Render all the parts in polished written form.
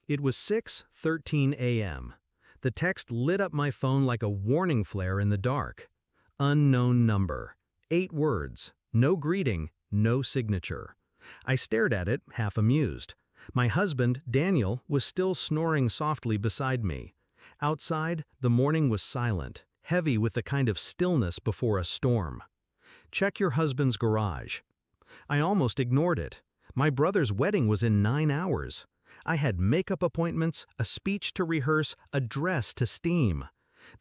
It was 6:13 a.m. The text lit up my phone like a warning flare in the dark. Unknown number. 8 words. No greeting, no signature. I stared at it, half amused. My husband, Daniel, was still snoring softly beside me. Outside, the morning was silent, heavy with the kind of stillness before a storm. Check your husband's garage. I almost ignored it. My brother's wedding was in 9 hours. I had makeup appointments, a speech to rehearse, a dress to steam.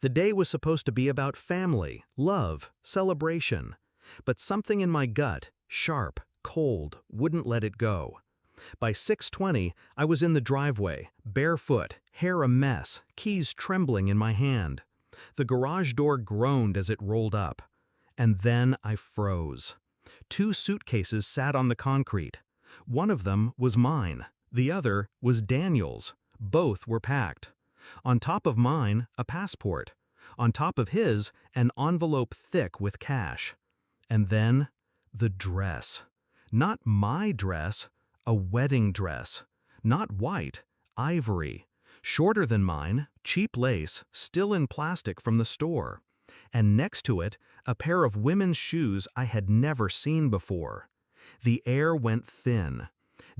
The day was supposed to be about family, love, celebration. But something in my gut, sharp, cold, wouldn't let it go. By 6:20, I was in the driveway, barefoot, hair a mess, keys trembling in my hand. The garage door groaned as it rolled up. And then I froze. 2 suitcases sat on the concrete. One of them was mine. The other was Daniel's. Both were packed. On top of mine, a passport. On top of his, an envelope thick with cash. And then, the dress. Not my dress, a wedding dress. Not white, ivory. Shorter than mine, cheap lace, still in plastic from the store. And next to it, a pair of women's shoes I had never seen before. The air went thin.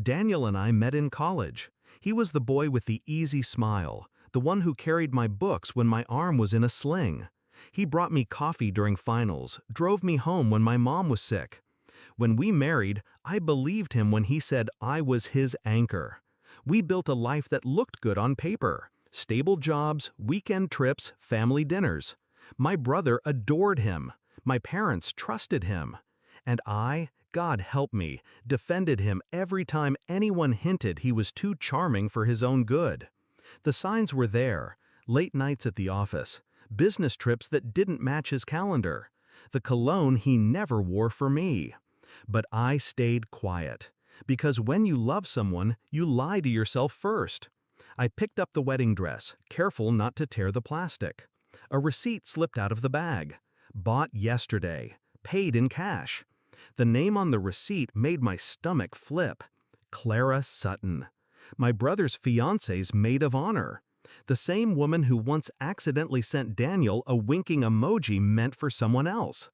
Daniel and I met in college. He was the boy with the easy smile, the one who carried my books when my arm was in a sling. He brought me coffee during finals, drove me home when my mom was sick. When we married, I believed him when he said I was his anchor. We built a life that looked good on paper. Stable jobs, weekend trips, family dinners. My brother adored him. My parents trusted him. And I, God help me, defended him every time anyone hinted he was too charming for his own good. The signs were there: late nights at the office, business trips that didn't match his calendar, the cologne he never wore for me. But I stayed quiet, because when you love someone, you lie to yourself first. I picked up the wedding dress, careful not to tear the plastic. A receipt slipped out of the bag. Bought yesterday, paid in cash. The name on the receipt made my stomach flip. Clara Sutton. My brother's fiancé's maid of honor. The same woman who once accidentally sent Daniel a winking emoji meant for someone else.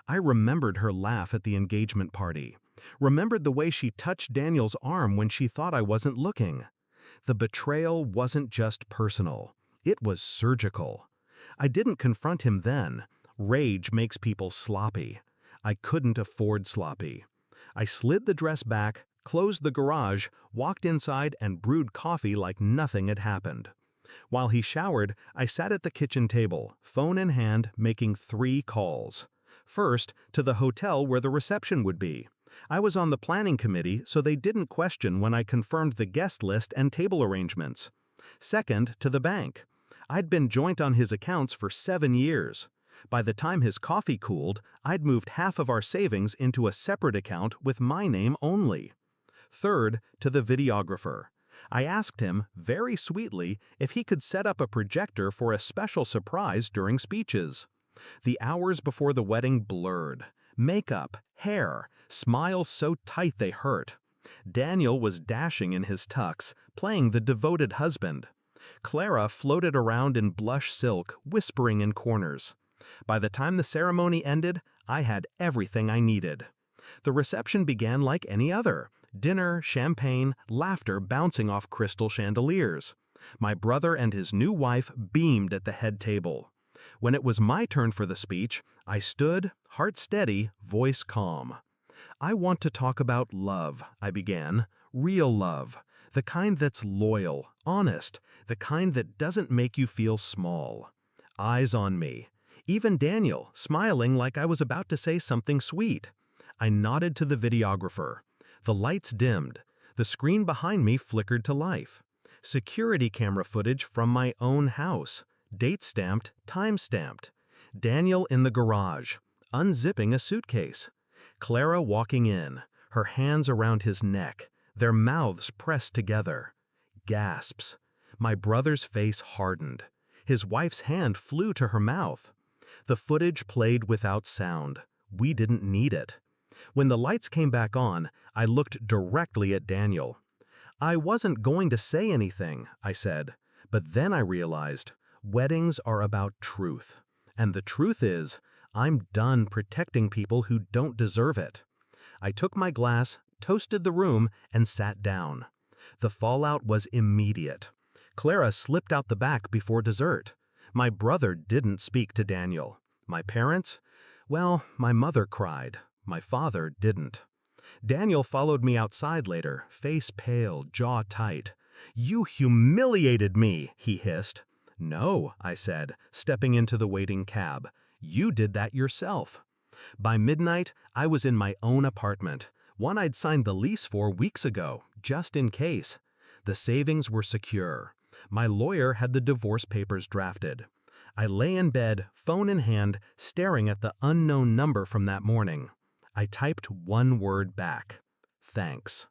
I remembered her laugh at the engagement party. Remembered the way she touched Daniel's arm when she thought I wasn't looking. The betrayal wasn't just personal. It was surgical. I didn't confront him then. Rage makes people sloppy. I couldn't afford sloppy. I slid the dress back, closed the garage, walked inside and brewed coffee like nothing had happened. While he showered, I sat at the kitchen table, phone in hand, making 3 calls. First, to the hotel where the reception would be. I was on the planning committee, so they didn't question when I confirmed the guest list and table arrangements. Second, to the bank. I'd been joint on his accounts for 7 years. By the time his coffee cooled, I'd moved half of our savings into a separate account with my name only. Third, to the videographer. I asked him, very sweetly, if he could set up a projector for a special surprise during speeches. The hours before the wedding blurred. Makeup, hair, smiles so tight they hurt. Daniel was dashing in his tux, playing the devoted husband. Clara floated around in blush silk, whispering in corners. By the time the ceremony ended, I had everything I needed. The reception began like any other. Dinner, champagne, laughter bouncing off crystal chandeliers. My brother and his new wife beamed at the head table. When it was my turn for the speech, I stood, heart steady, voice calm. "I want to talk about love," I began. "Real love. The kind that's loyal, honest, the kind that doesn't make you feel small." Eyes on me. Even Daniel, smiling like I was about to say something sweet. I nodded to the videographer. The lights dimmed. The screen behind me flickered to life. Security camera footage from my own house. Date stamped, time stamped. Daniel in the garage, unzipping a suitcase. Clara walking in, her hands around his neck, their mouths pressed together. Gasps. My brother's face hardened. His wife's hand flew to her mouth. The footage played without sound. We didn't need it. When the lights came back on, I looked directly at Daniel. I wasn't going to say anything, I said, but then I realized weddings are about truth. And the truth is, I'm done protecting people who don't deserve it. I took my glass, toasted the room, and sat down. The fallout was immediate. Clara slipped out the back before dessert. My brother didn't speak to Daniel. My parents? Well, my mother cried. My father didn't. Daniel followed me outside later, face pale, jaw tight. "You humiliated me," he hissed. "No," I said, stepping into the waiting cab. "You did that yourself." By midnight, I was in my own apartment, one I'd signed the lease for weeks ago, just in case. The savings were secure. My lawyer had the divorce papers drafted. I lay in bed, phone in hand, staring at the unknown number from that morning. I typed one word back: thanks.